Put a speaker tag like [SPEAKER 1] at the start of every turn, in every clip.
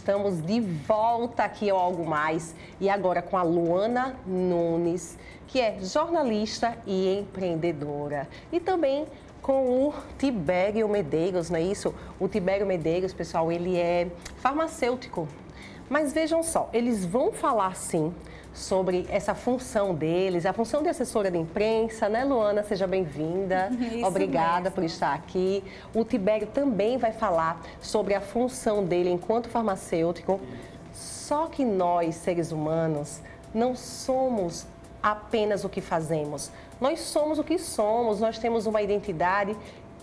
[SPEAKER 1] estamos de volta aqui ao Algo Mais e agora com a Luana Nunes, que é jornalista e empreendedora. E também com o Tibério Medeiros, não é isso? O Tibério Medeiros, pessoal, ele é farmacêutico. Mas vejam só, eles vão falar sim sobre essa função deles, a função de assessora de imprensa, né, Luana? Seja bem-vinda. Obrigada mesmo por estar aqui. O Tibério também vai falar sobre a função dele enquanto farmacêutico. Só que nós, seres humanos, não somos apenas o que fazemos. Nós somos o que somos, nós temos uma identidade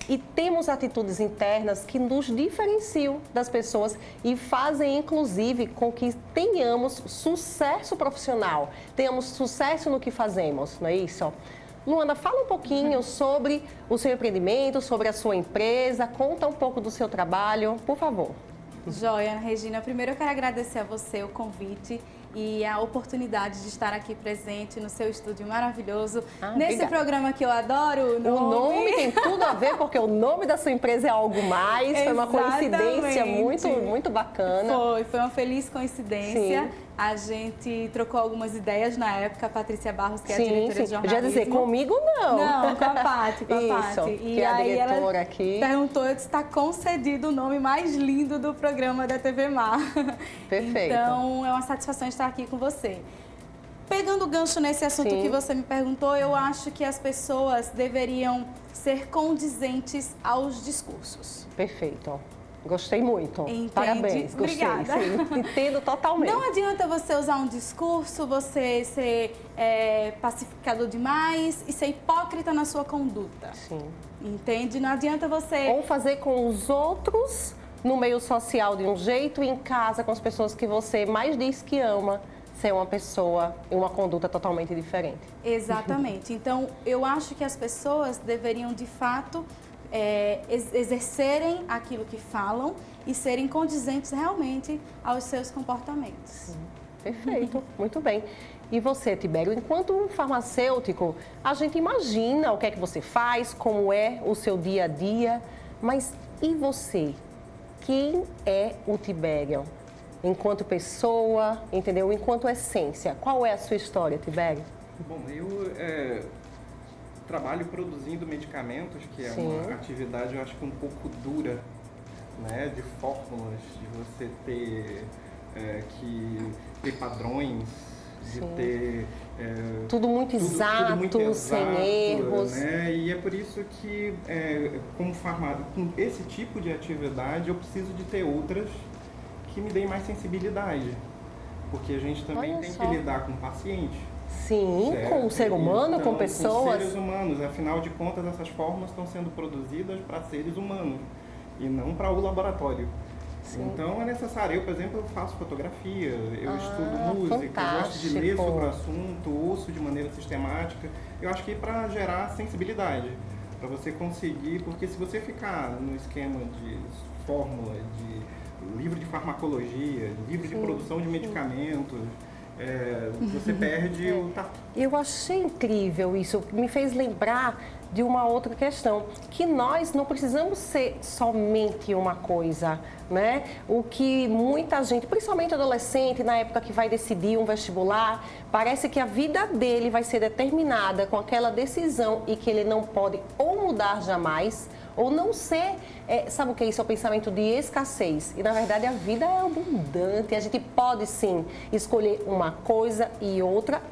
[SPEAKER 1] e temos atitudes internas que nos diferenciam das pessoas e fazem, inclusive, com que tenhamos sucesso profissional, tenhamos sucesso no que fazemos, não é isso? Luana, fala um pouquinho sobre o seu empreendimento, sobre a sua empresa, conta um pouco do seu trabalho, por favor.
[SPEAKER 2] Joia, Regina, primeiro eu quero agradecer a você o convite e a oportunidade de estar aqui presente no seu estúdio maravilhoso, nesse
[SPEAKER 1] obrigada.
[SPEAKER 2] Programa que eu adoro.
[SPEAKER 1] O nome tem tudo a ver, porque o nome da sua empresa é Algo Mais, foi uma coincidência muito bacana.
[SPEAKER 2] Foi uma feliz coincidência.
[SPEAKER 1] Sim.
[SPEAKER 2] A gente trocou algumas ideias na época, a Patrícia Barros, que é a diretora de jornalismo.
[SPEAKER 1] Já dizer, comigo não.
[SPEAKER 2] Não, com a Paty,
[SPEAKER 1] E que aí é a diretora
[SPEAKER 2] ela
[SPEAKER 1] aqui.
[SPEAKER 2] perguntou, eu disse, está concedido o nome mais lindo do programa da TV Mar.
[SPEAKER 1] Perfeito.
[SPEAKER 2] Então, é uma satisfação estar aqui com você. Pegando o gancho nesse assunto que você me perguntou, eu acho que as pessoas deveriam ser condizentes aos discursos.
[SPEAKER 1] Perfeito. Gostei muito.
[SPEAKER 2] Entende?
[SPEAKER 1] Parabéns. Gostei.
[SPEAKER 2] Obrigada.
[SPEAKER 1] Sim, entendo totalmente.
[SPEAKER 2] Não adianta você usar um discurso, você ser pacificador demais e ser hipócrita na sua conduta.
[SPEAKER 1] Sim.
[SPEAKER 2] Entende? Não adianta você...
[SPEAKER 1] Ou fazer com os outros no meio social de um jeito e em casa com as pessoas que você mais diz que ama, ser uma pessoa e uma conduta totalmente diferente.
[SPEAKER 2] Exatamente. Então, eu acho que as pessoas deveriam, de fato, exercerem aquilo que falam e serem condizentes realmente aos seus comportamentos.
[SPEAKER 1] Sim. Perfeito, muito bem. E você, Tibério, enquanto farmacêutico, a gente imagina o que é que você faz, como é o seu dia a dia, mas e você? Quem é o Tibério? Enquanto pessoa, entendeu? Enquanto essência. Qual é a sua história, Tibério?
[SPEAKER 3] Bom, eu trabalho produzindo medicamentos, que é uma atividade, eu acho que um pouco dura, né? De fórmulas, de você ter que ter padrões, de ter...
[SPEAKER 1] tudo muito exato, sem erros.
[SPEAKER 3] Né? E é por isso que, como farmácia, com esse tipo de atividade, eu preciso de ter outras que me deem mais sensibilidade. Porque a gente também tem que lidar com pacientes.
[SPEAKER 1] Sim, certo? Com o ser humano, então, com pessoas.
[SPEAKER 3] Com seres humanos. Afinal de contas, essas fórmulas estão sendo produzidas para seres humanos e não para o laboratório. Sim. Então é necessário. Eu, por exemplo, eu faço fotografia, eu estudo música, eu gosto de ler sobre o assunto, ouço de maneira sistemática. Eu acho que para gerar sensibilidade, para você conseguir, porque se você ficar no esquema de fórmula, de livro de farmacologia, livro de produção de medicamentos, você perde o tato.
[SPEAKER 1] Eu achei incrível isso, me fez lembrar de uma outra questão, que nós não precisamos ser somente uma coisa, né? O que muita gente, principalmente adolescente, na época que vai decidir um vestibular, parece que a vida dele vai ser determinada com aquela decisão e que ele não pode ou mudar jamais, ou não ser, sabe o que é isso? É o pensamento de escassez. E, na verdade, a vida é abundante. A gente pode, sim, escolher uma coisa e outra,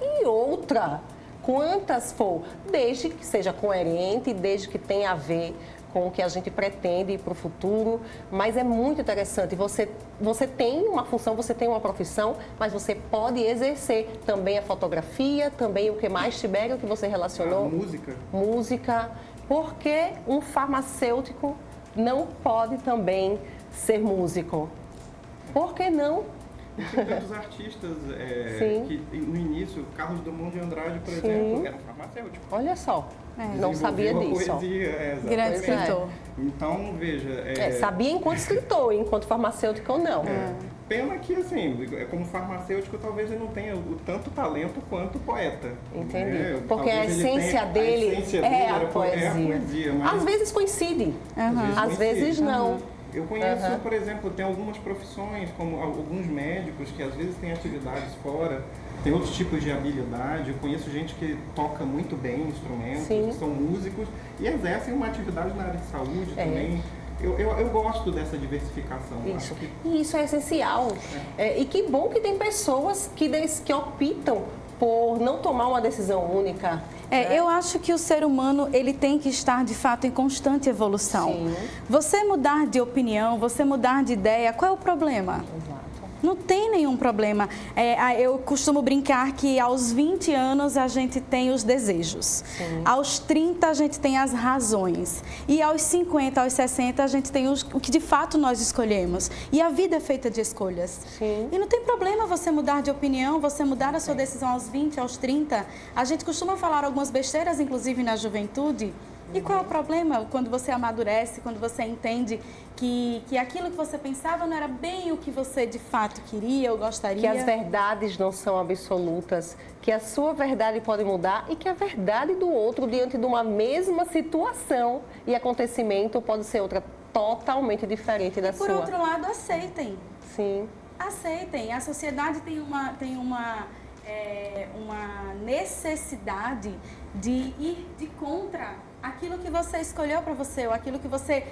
[SPEAKER 1] quantas for, desde que seja coerente, desde que tenha a ver com o que a gente pretende para o futuro. Mas é muito interessante. Você tem uma função, você tem uma profissão, mas você pode exercer também a fotografia, também o que mais, Tibério, que você relacionou?
[SPEAKER 3] A música.
[SPEAKER 1] Música. Por que um farmacêutico não pode também ser músico? Por que não?
[SPEAKER 3] Tem tantos artistas que, no início, Carlos Drummond de Andrade, por exemplo, era um farmacêutico.
[SPEAKER 1] Olha só, não sabia disso.
[SPEAKER 3] Poesia,
[SPEAKER 2] grande escritor.
[SPEAKER 3] Então, veja...
[SPEAKER 1] sabia enquanto escritor, enquanto farmacêutico ou não.
[SPEAKER 3] Pena que, assim, como farmacêutico, talvez ele não tenha o tanto talento quanto poeta.
[SPEAKER 1] Entendi.
[SPEAKER 3] Né?
[SPEAKER 1] Porque a essência dele é a poesia.
[SPEAKER 3] Mas...
[SPEAKER 1] Às vezes coincide, às vezes não.
[SPEAKER 3] Eu conheço, por exemplo, tem algumas profissões, como alguns médicos que às vezes têm atividades fora, tem outros tipos de habilidade. Eu conheço gente que toca muito bem instrumentos, que são músicos e exercem uma atividade na área de saúde também. Eu gosto dessa diversificação.
[SPEAKER 1] Isso. E isso é essencial. E que bom que tem pessoas que optam por não tomar uma decisão única.
[SPEAKER 2] Eu acho que o ser humano, ele tem que estar, de fato, em constante evolução.
[SPEAKER 1] Sim.
[SPEAKER 2] Você mudar de opinião, você mudar de ideia, qual é o problema?
[SPEAKER 1] Exato.
[SPEAKER 2] Não tem nenhum problema. Eu costumo brincar que aos 20 anos a gente tem os desejos. Sim. Aos 30 a gente tem as razões. E aos 50, aos 60 a gente tem o que de fato nós escolhemos. E a vida é feita de escolhas.
[SPEAKER 1] Sim.
[SPEAKER 2] E não tem problema você mudar de opinião, você mudar a sua decisão aos 20, aos 30. A gente costuma falar algumas besteiras, inclusive na juventude. E qual é o problema quando você amadurece, quando você entende que aquilo que você pensava não era bem o que você de fato queria ou gostaria?
[SPEAKER 1] Que as verdades não são absolutas, que a sua verdade pode mudar e que a verdade do outro diante de uma mesma situação e acontecimento pode ser outra totalmente diferente da sua.
[SPEAKER 2] Por outro lado, aceitem.
[SPEAKER 1] Sim.
[SPEAKER 2] Aceitem. A sociedade tem uma necessidade de ir de contra aquilo que você escolheu para você, ou aquilo que você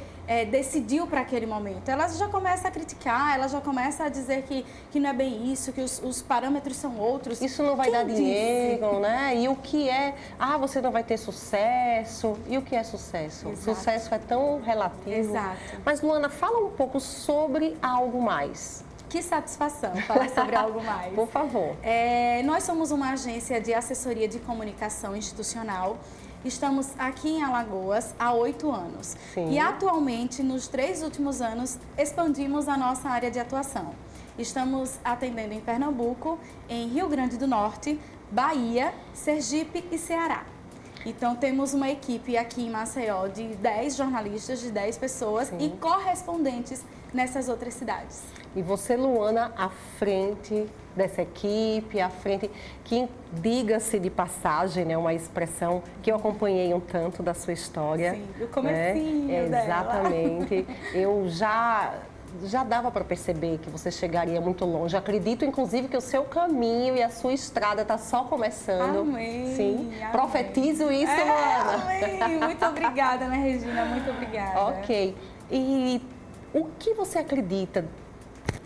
[SPEAKER 2] decidiu para aquele momento. Ela já começa a criticar, ela já começa a dizer que não é bem isso, que os parâmetros são outros.
[SPEAKER 1] Isso não vai dar dinheiro, né? E o que é? Você não vai ter sucesso. E o que é sucesso?
[SPEAKER 2] Exato.
[SPEAKER 1] Sucesso é tão relativo.
[SPEAKER 2] Exato.
[SPEAKER 1] Mas, Luana, fala um pouco sobre algo mais.
[SPEAKER 2] Que satisfação falar sobre algo mais.
[SPEAKER 1] Por favor.
[SPEAKER 2] Nós somos uma agência de assessoria de comunicação institucional. Estamos aqui em Alagoas há 8 anos.
[SPEAKER 1] Sim.
[SPEAKER 2] E atualmente, nos 3 últimos anos, expandimos a nossa área de atuação. Estamos atendendo em Pernambuco, em Rio Grande do Norte, Bahia, Sergipe e Ceará. Então, temos uma equipe aqui em Maceió de 10 jornalistas, de 10 pessoas. Sim. E correspondentes nessas outras cidades.
[SPEAKER 1] E você, Luana, à frente dessa equipe, à frente, que diga-se de passagem, né, uma expressão que eu acompanhei um tanto da sua história.
[SPEAKER 2] Sim, o comecinho dela.
[SPEAKER 1] Exatamente. Eu já dava para perceber que você chegaria muito longe. Acredito, inclusive, que o seu caminho e a sua estrada está só começando.
[SPEAKER 2] Amém.
[SPEAKER 1] Sim.
[SPEAKER 2] Amém.
[SPEAKER 1] Profetizo isso, Luana.
[SPEAKER 2] Amém. Muito obrigada, né, Regina? Muito obrigada.
[SPEAKER 1] Ok. E o que você acredita,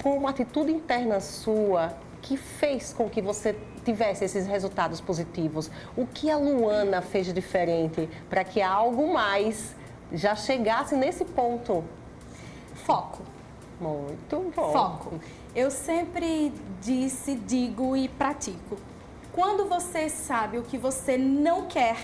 [SPEAKER 1] com uma atitude interna sua, que fez com que você tivesse esses resultados positivos? O que a Luana fez de diferente para que algo mais já chegasse nesse ponto?
[SPEAKER 2] Foco.
[SPEAKER 1] Muito bom.
[SPEAKER 2] Foco. Eu sempre digo e pratico. Quando você sabe o que você não quer,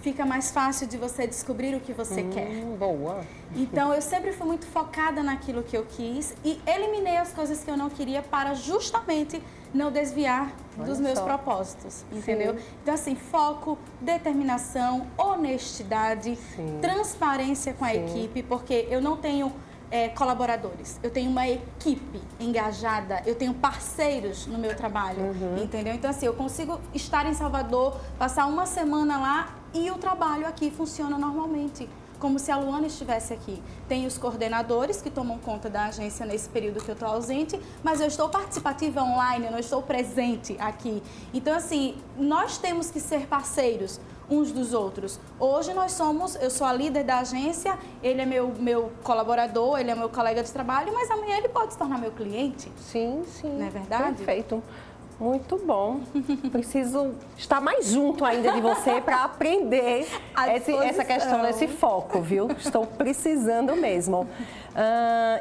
[SPEAKER 2] fica mais fácil de você descobrir o que você quer.
[SPEAKER 1] Boa.
[SPEAKER 2] Então, eu sempre fui muito focada naquilo que eu quis e eliminei as coisas que eu não queria para justamente não desviar dos meus propósitos, entendeu? Sim. Então, assim, foco, determinação, honestidade, transparência com a equipe, porque eu não tenho colaboradores, eu tenho uma equipe engajada, eu tenho parceiros no meu trabalho, entendeu? Então, assim, eu consigo estar em Salvador, passar uma semana lá e o trabalho aqui funciona normalmente, como se a Luana estivesse aqui. Tem os coordenadores que tomam conta da agência nesse período que eu estou ausente, mas eu estou participativa online, eu não estou presente aqui. Então, assim, nós temos que ser parceiros uns dos outros. Hoje eu sou a líder da agência, ele é meu colaborador, ele é meu colega de trabalho, mas amanhã ele pode se tornar meu cliente.
[SPEAKER 1] Sim, sim.
[SPEAKER 2] Não é verdade?
[SPEAKER 1] Perfeito. Muito bom. Preciso estar mais junto ainda de você para aprender essa questão desse foco, viu? Estou precisando mesmo.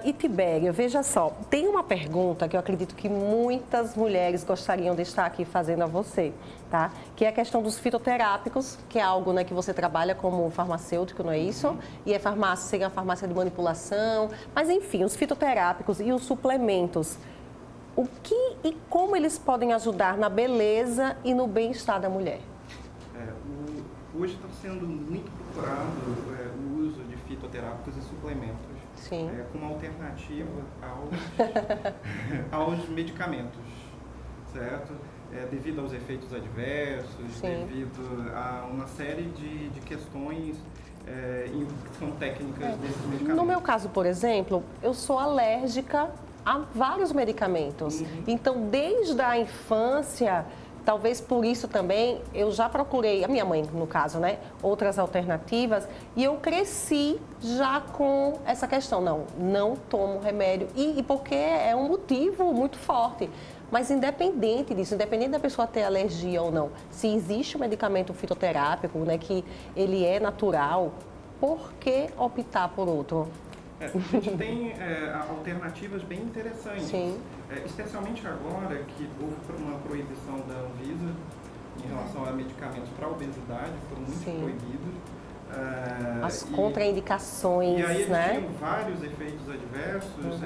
[SPEAKER 1] E Tibério, veja só, tem uma pergunta que eu acredito que muitas mulheres gostariam de estar aqui fazendo a você, tá? Que é a questão dos fitoterápicos, que é algo, né, que você trabalha como farmacêutico, não é isso? E é farmácia, seria a farmácia de manipulação, mas enfim, os fitoterápicos e os suplementos. O que e como eles podem ajudar na beleza e no bem-estar da mulher?
[SPEAKER 3] Hoje está sendo muito procurado o uso de fitoterápicos e suplementos.
[SPEAKER 1] Sim.
[SPEAKER 3] Como alternativa aos medicamentos, certo? Devido aos efeitos adversos, devido a uma série de questões são técnicas desses medicamentos.
[SPEAKER 1] No meu caso, por exemplo, eu sou alérgica a vários medicamentos. Então, desde a infância, talvez por isso também, eu já procurei, a minha mãe, no caso, né, outras alternativas, e eu cresci já com essa questão, não tomo remédio, e porque é um motivo muito forte. Mas independente disso, independente da pessoa ter alergia ou não, se existe um medicamento fitoterápico, né, que ele é natural, por que optar por outro?
[SPEAKER 3] A gente tem alternativas bem interessantes.
[SPEAKER 1] Sim.
[SPEAKER 3] Especialmente agora que houve uma proibição da Anvisa em relação a medicamentos para obesidade, foram muito proibidos.
[SPEAKER 1] As contraindicações,
[SPEAKER 3] e aí
[SPEAKER 1] né?
[SPEAKER 3] tinham vários efeitos adversos,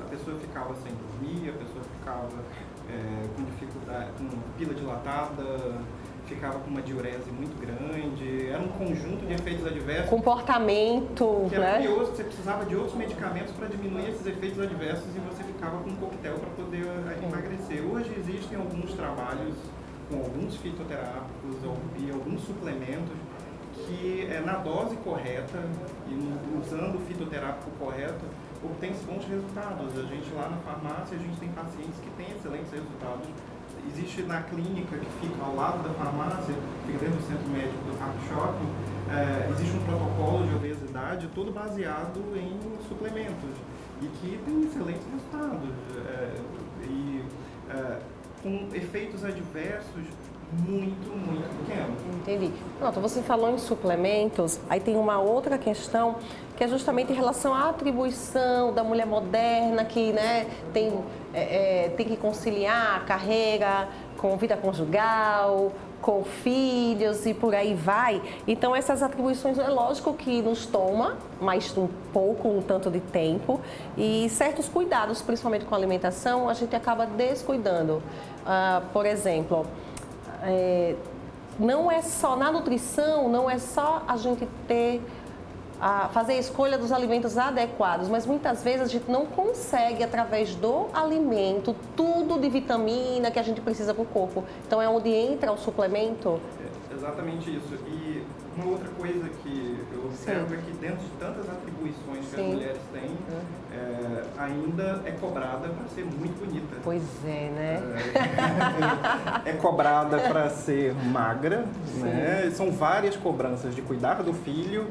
[SPEAKER 3] a pessoa ficava sem dormir, a pessoa ficava com dificuldade, com pila dilatada, ficava com uma diurese muito grande, era um conjunto de efeitos adversos.
[SPEAKER 1] Comportamento,
[SPEAKER 3] que era curioso, que você precisava de outros medicamentos para diminuir esses efeitos adversos e você ficava com um coquetel para poder emagrecer. Hoje existem alguns trabalhos com alguns fitoterápicos e alguns suplementos que na dose correta e usando o fitoterápico correto obtém-se bons resultados. A gente lá na farmácia, a gente tem pacientes que têm excelentes resultados. Existe na clínica que fica ao lado da farmácia, fica dentro do centro médico do Parque Shopping, existe um protocolo de obesidade todo baseado em suplementos e que tem excelentes resultados com efeitos adversos muito pequenos.
[SPEAKER 1] Entendi. Pronto, você falou em suplementos, aí tem uma outra questão que é justamente em relação à atribuição da mulher moderna que, né, tem que conciliar a carreira com vida conjugal, com filhos e por aí vai. Então, essas atribuições, é lógico que nos toma mais um tanto de tempo e certos cuidados, principalmente com a alimentação, a gente acaba descuidando. Por exemplo, não é só na nutrição, não é só a gente fazer a escolha dos alimentos adequados, mas muitas vezes a gente não consegue, através do alimento, tudo de vitamina que a gente precisa para o corpo. Então, é onde entra o suplemento?
[SPEAKER 3] Exatamente isso. E uma outra coisa que eu observo é que dentro de tantas atribuições que as mulheres têm, ainda é cobrada para ser muito bonita.
[SPEAKER 1] Pois é, né?
[SPEAKER 3] É cobrada para ser magra, né? São várias cobranças de cuidar do filho,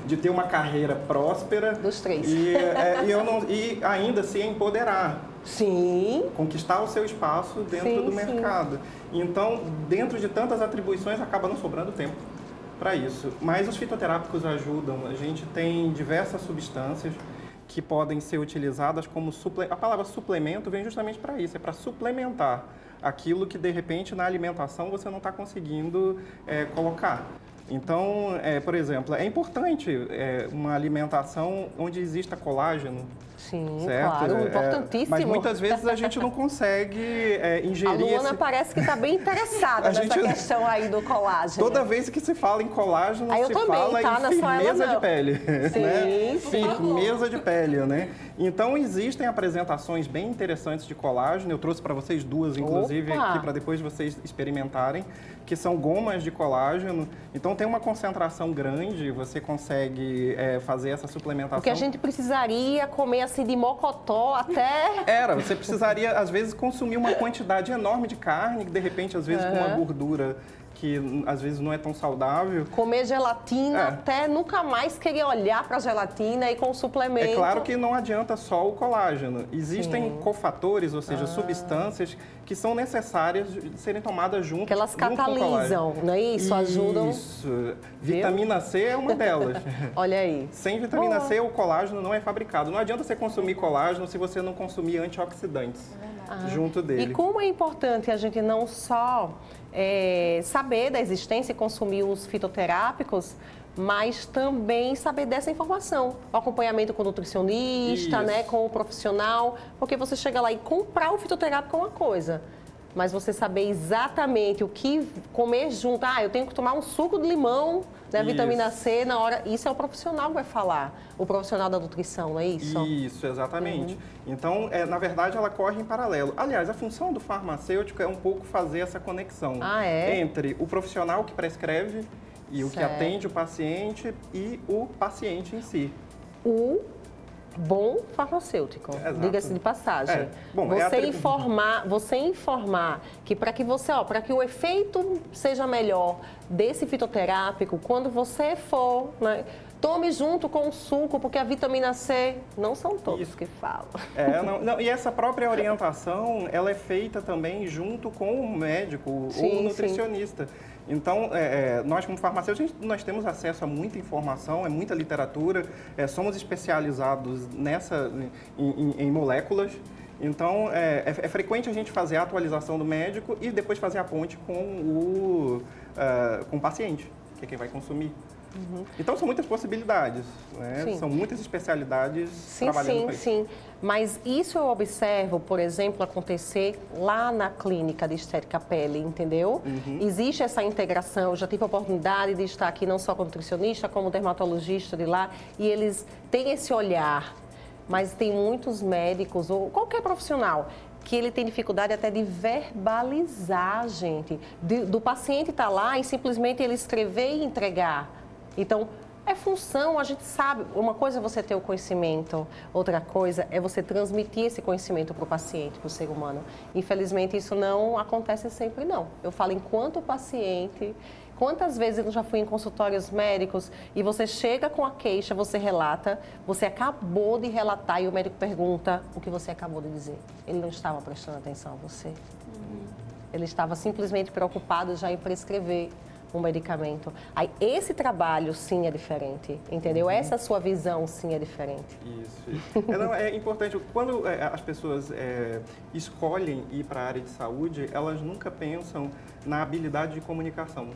[SPEAKER 3] de ter uma carreira próspera.
[SPEAKER 1] Dos três.
[SPEAKER 3] E ainda se empoderar.
[SPEAKER 1] Sim.
[SPEAKER 3] Conquistar o seu espaço dentro do mercado. Então, dentro de tantas atribuições, acaba não sobrando tempo para isso. Mas os fitoterápicos ajudam. A gente tem diversas substâncias que podem ser utilizadas como suplemento. A palavra suplemento vem justamente para isso, é para suplementar aquilo que, de repente, na alimentação você não está conseguindo colocar. Então, por exemplo, é importante uma alimentação onde exista colágeno.
[SPEAKER 1] Sim,
[SPEAKER 3] certo?
[SPEAKER 1] Claro, importantíssimo.
[SPEAKER 3] Mas muitas vezes a gente não consegue ingerir.
[SPEAKER 1] A Luana parece que está bem interessada nessa questão aí do colágeno.
[SPEAKER 3] Toda vez que se fala em colágeno,
[SPEAKER 1] se fala em firmeza de pele.
[SPEAKER 3] Sim, né? Firmeza de pele, né? Então, existem apresentações bem interessantes de colágeno. Eu trouxe para vocês duas, inclusive, aqui para depois vocês experimentarem, que são gomas de colágeno. Então, tem uma concentração grande, você consegue fazer essa suplementação.
[SPEAKER 1] O que a gente precisaria comer assim de mocotó até...
[SPEAKER 3] Você precisaria, às vezes, consumir uma quantidade enorme de carne, de repente, às vezes, com uma gordura que às vezes não é tão saudável.
[SPEAKER 1] Comer gelatina até nunca mais querer olhar para a gelatina e com suplemento.
[SPEAKER 3] É claro que não adianta só o colágeno. Existem cofatores, ou seja, substâncias que são necessárias de serem tomadas junto.
[SPEAKER 1] Que elas catalisam, não é isso? Ajudam.
[SPEAKER 3] Isso. Vitamina C é uma delas.
[SPEAKER 1] Olha aí.
[SPEAKER 3] Sem vitamina C, o colágeno não é fabricado. Não adianta você consumir colágeno se você não consumir antioxidantes junto dele.
[SPEAKER 1] E como é importante a gente não só saber da existência e consumir os fitoterápicos, mas também saber dessa informação. O acompanhamento com o nutricionista, né, com o profissional, porque você chega lá e comprar o fitoterápico é uma coisa, mas você saber exatamente o que comer junto. Eu tenho que tomar um suco de limão, né, vitamina C na hora. Isso é o profissional que vai falar, o profissional da nutrição, não é isso?
[SPEAKER 3] Isso, exatamente. Então, na verdade, ela corre em paralelo. Aliás, a função do farmacêutico é um pouco fazer essa conexão entre o profissional que prescreve E o que atende o paciente e o paciente em si.
[SPEAKER 1] O bom farmacêutico, diga-se de passagem.
[SPEAKER 3] Bom,
[SPEAKER 1] você informar que para que o efeito seja melhor desse fitoterápico, quando você for, né, tome junto com o suco, porque a vitamina C não são todos que falam.
[SPEAKER 3] E essa própria orientação, ela é feita também junto com o médico ou o nutricionista. Então, nós como farmacêuticos, nós temos acesso a muita informação, muita literatura, somos especializados em moléculas. Então, é frequente a gente fazer a atualização do médico e depois fazer a ponte com o paciente, que é quem vai consumir. Então, são muitas possibilidades, né? São muitas especialidades trabalhando com isso.
[SPEAKER 1] Sim. Mas isso eu observo, por exemplo, acontecer lá na clínica de estética pele, entendeu? Existe essa integração, eu já tive a oportunidade de estar aqui não só como nutricionista, como dermatologista de lá, e eles têm esse olhar, mas tem muitos médicos, ou qualquer profissional, que ele tem dificuldade até de verbalizar, gente, do paciente estar lá e simplesmente ele escrever e entregar. Então, é função, a gente sabe, uma coisa é você ter o conhecimento, outra coisa é você transmitir esse conhecimento para o paciente, para o ser humano. Infelizmente, isso não acontece sempre, não. Eu falo enquanto paciente, quantas vezes eu já fui em consultórios médicos e você chega com a queixa, você relata, você acabou de relatar e o médico pergunta o que você acabou de dizer. Ele não estava prestando atenção a você. Ele estava simplesmente preocupado já em prescrever um medicamento. Aí, esse trabalho, sim, é diferente, entendeu? Essa sua visão, sim, é diferente.
[SPEAKER 3] Isso. É importante, quando as pessoas escolhem ir para a área de saúde, elas nunca pensam na habilidade de comunicação.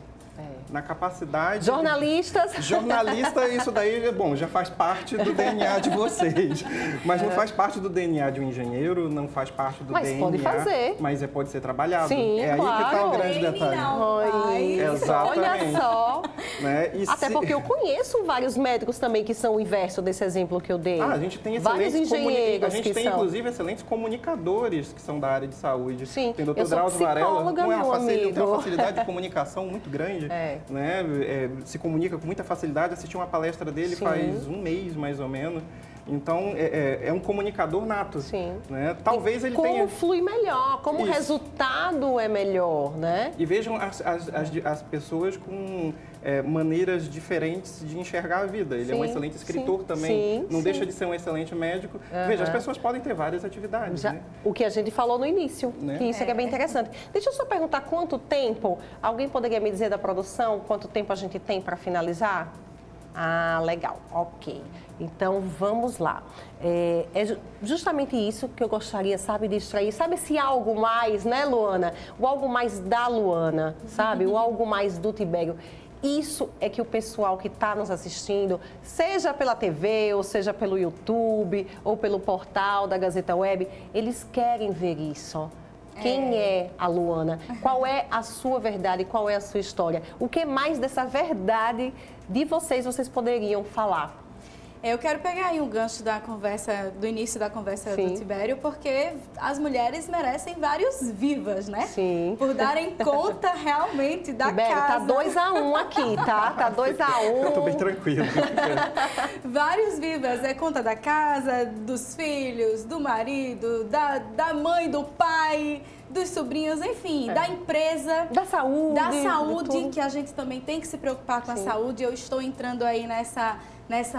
[SPEAKER 3] Na capacidade...
[SPEAKER 1] Jornalistas?
[SPEAKER 3] Jornalista, isso daí, bom, já faz parte do DNA de vocês. Mas não faz parte do DNA de um engenheiro, não faz parte do DNA...
[SPEAKER 1] Mas pode fazer.
[SPEAKER 3] Mas pode ser trabalhado.
[SPEAKER 1] Sim,
[SPEAKER 3] claro. Aí que está o grande detalhe. Exatamente.
[SPEAKER 1] Olha só.
[SPEAKER 3] Né?
[SPEAKER 1] Até porque eu conheço vários médicos também que são o inverso desse exemplo que eu dei.
[SPEAKER 3] A gente tem
[SPEAKER 1] vários engenheiros
[SPEAKER 3] a gente tem, inclusive, excelentes comunicadores que são da área de saúde.
[SPEAKER 1] Sim,
[SPEAKER 3] tem o Dr. Drauzio Varela, tem uma facilidade de comunicação muito grande. Né? Se comunica com muita facilidade. Assisti uma palestra dele faz um mês, mais ou menos. Então, é um comunicador nato.
[SPEAKER 1] Sim.
[SPEAKER 3] Né? Talvez ele
[SPEAKER 1] como
[SPEAKER 3] tenha...
[SPEAKER 1] flui melhor, como o resultado é melhor, né?
[SPEAKER 3] E vejam as pessoas com maneiras diferentes de enxergar a vida. Ele é um excelente escritor também. Não deixa de ser um excelente médico. Veja, as pessoas podem ter várias atividades. Né?
[SPEAKER 1] O que a gente falou no início, que isso é bem interessante. Deixa eu só perguntar quanto tempo, alguém poderia me dizer da produção, quanto tempo a gente tem para finalizar? Ah, legal, ok. Então, vamos lá. É justamente isso que eu gostaria, sabe, de extrair. Sabe esse algo mais, né, Luana? O algo mais da Luana, sabe? O algo mais do Tibério. Isso é que o pessoal que está nos assistindo, seja pela TV, ou seja pelo YouTube, ou pelo portal da Gazeta Web, eles querem ver isso. Quem é a Luana? Qual é a sua verdade? Qual é a sua história? O que mais dessa verdade de vocês poderiam falar?
[SPEAKER 2] Eu quero pegar aí um gancho da conversa, do início da conversa do Tibério, porque as mulheres merecem vários vivas, né?
[SPEAKER 1] Sim.
[SPEAKER 2] Por darem conta realmente da
[SPEAKER 1] Tibério,
[SPEAKER 2] casa.
[SPEAKER 1] Tá 2-1 aqui, tá? Tá 2-1.
[SPEAKER 3] Eu tô bem tranquilo.
[SPEAKER 2] Vários vivas, é conta da casa, dos filhos, do marido, da mãe, do pai, dos sobrinhos, enfim, da empresa.
[SPEAKER 1] Da saúde.
[SPEAKER 2] Da saúde, que a gente também tem que se preocupar com a saúde. Eu estou entrando aí nessa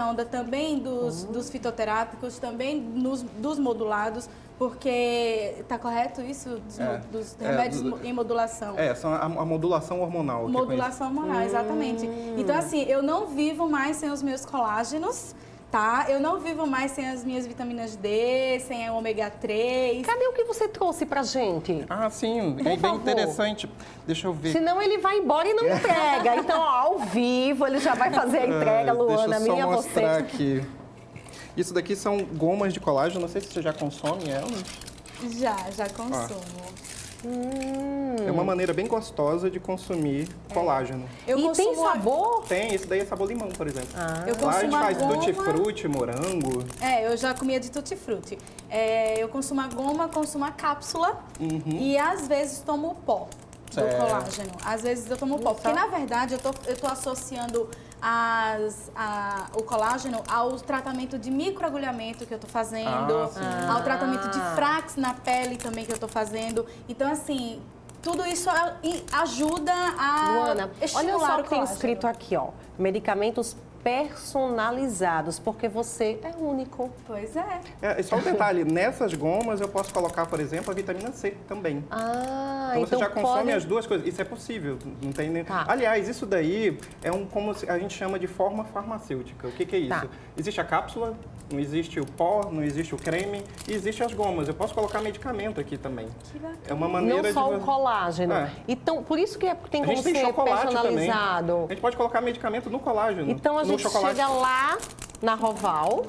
[SPEAKER 2] onda também dos fitoterápicos, também dos modulados, porque está correto isso? Dos remédios em modulação.
[SPEAKER 3] São a modulação hormonal.
[SPEAKER 2] Modulação hormonal, exatamente. Então, assim, eu não vivo mais sem os meus colágenos, tá? Eu não vivo mais sem as minhas vitaminas D, sem a ômega 3.
[SPEAKER 1] Cadê o que você trouxe pra gente?
[SPEAKER 3] Ah, sim, é bem interessante. Deixa eu ver.
[SPEAKER 1] Senão ele vai embora e não entrega. Então, ó, ao vivo, ele já vai fazer a entrega, Luana,
[SPEAKER 3] deixa eu
[SPEAKER 1] minha,
[SPEAKER 3] só mostrar
[SPEAKER 1] você.
[SPEAKER 3] Aqui. Isso daqui são gomas de colágeno, não sei se você já consome elas.
[SPEAKER 2] Já consumo.
[SPEAKER 3] É uma maneira bem gostosa de consumir colágeno.
[SPEAKER 1] Tem sabor?
[SPEAKER 3] Tem, esse daí é sabor limão, por exemplo.
[SPEAKER 2] Eu
[SPEAKER 3] Lá a gente faz
[SPEAKER 2] goma...
[SPEAKER 3] tutti-frutti, morango.
[SPEAKER 2] Eu já comia de tutti-frutti. Eu consumo a goma, consumo a cápsula e às vezes tomo o pó. do colágeno. Às vezes eu tomo pó, porque na verdade eu tô associando o colágeno ao tratamento de microagulhamento que eu tô fazendo, ao tratamento de frax na pele também que eu tô fazendo. Então, assim, tudo isso ajuda a
[SPEAKER 1] Luana,
[SPEAKER 2] estimular
[SPEAKER 1] olha só o que tem
[SPEAKER 2] colágeno.
[SPEAKER 1] escrito aqui, ó. Medicamentos personalizados, porque você é único.
[SPEAKER 2] Pois é.
[SPEAKER 3] E só um detalhe, nessas gomas eu posso colocar, por exemplo, a vitamina C também. Então você já consome as duas coisas. Isso é possível, não tem nem... Aliás, isso daí é como a gente chama de forma farmacêutica. O que é isso? Existe a cápsula, não existe o pó, não existe o creme, e existe as gomas. Eu posso colocar medicamento aqui também. É uma maneira
[SPEAKER 1] não só o colágeno. Então, por isso que tem como ser personalizado.
[SPEAKER 3] Também. A gente pode colocar medicamento no colágeno.
[SPEAKER 1] Então a gente chega lá na Roval,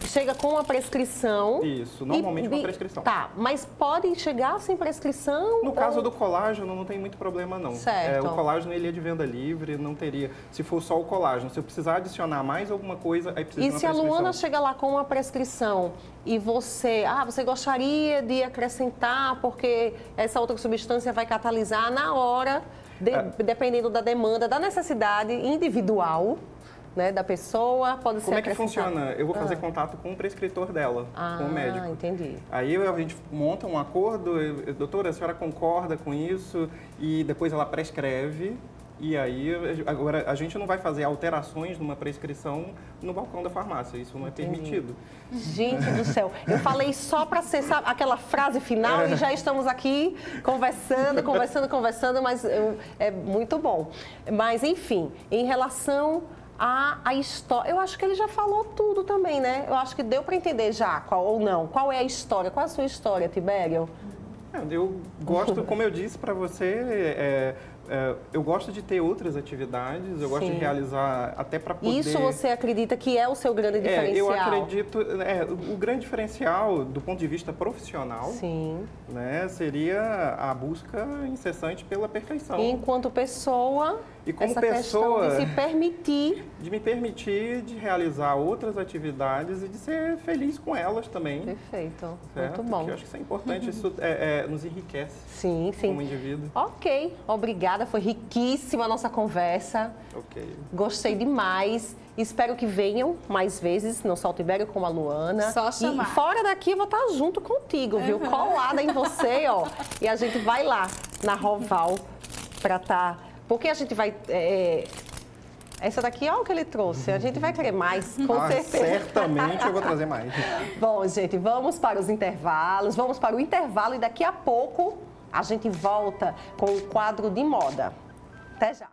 [SPEAKER 1] chega com uma prescrição.
[SPEAKER 3] Isso, normalmente com prescrição.
[SPEAKER 1] Mas pode chegar sem prescrição?
[SPEAKER 3] No caso do colágeno, não tem muito problema, não.
[SPEAKER 1] Certo.
[SPEAKER 3] O colágeno, ele é de venda livre, não teria... Se for só o colágeno, se eu precisar adicionar mais alguma coisa, aí precisa de uma prescrição.
[SPEAKER 1] E se a Luana chega lá com uma prescrição e você gostaria de acrescentar porque essa outra substância vai catalisar na hora, dependendo da demanda, da necessidade individual, né, da pessoa, pode ser
[SPEAKER 3] Como é que funciona? Eu vou fazer contato com o prescritor dela, com o médico.
[SPEAKER 1] Entendi.
[SPEAKER 3] Aí a gente monta um acordo, doutora, a senhora concorda com isso? E depois ela prescreve. E aí, agora, a gente não vai fazer alterações numa prescrição no balcão da farmácia. Isso não é permitido.
[SPEAKER 1] Gente do céu, eu falei só para ser, sabe, aquela frase final e já estamos aqui conversando, mas é muito bom. Mas, enfim, em relação a história, eu acho que ele já falou tudo também, né? Eu acho que deu para entender já, ou não. Qual é a história? Qual é a sua história, Tibério?
[SPEAKER 3] Eu gosto, como eu disse para você, eu gosto de ter outras atividades, eu gosto de realizar até para poder...
[SPEAKER 1] Isso você acredita que é o seu grande diferencial?
[SPEAKER 3] Eu acredito, o grande diferencial do ponto de vista profissional, né, seria a busca incessante pela perfeição.
[SPEAKER 1] E enquanto pessoa,
[SPEAKER 3] e como
[SPEAKER 1] essa
[SPEAKER 3] pessoa,
[SPEAKER 1] questão de se permitir...
[SPEAKER 3] De me permitir de realizar outras atividades e de ser feliz com elas também.
[SPEAKER 1] Perfeito,
[SPEAKER 3] certo?
[SPEAKER 1] Muito bom.
[SPEAKER 3] Porque eu acho que isso é importante, isso nos enriquece como indivíduo.
[SPEAKER 1] Ok, obrigada, foi riquíssima a nossa conversa. Gostei demais. Espero que venham mais vezes, não só o Tibério como a Luana.
[SPEAKER 2] Só chamar.
[SPEAKER 1] E fora daqui eu vou estar junto contigo, viu? Colada em você, ó. E a gente vai lá na Roval para estar... Porque a gente vai... Essa daqui, ó, o que ele trouxe. A gente vai querer mais, com certeza.
[SPEAKER 3] Certamente eu vou trazer mais.
[SPEAKER 1] Bom, gente, vamos para os intervalos. Vamos para o intervalo e daqui a pouco a gente volta com o quadro de moda. Até já.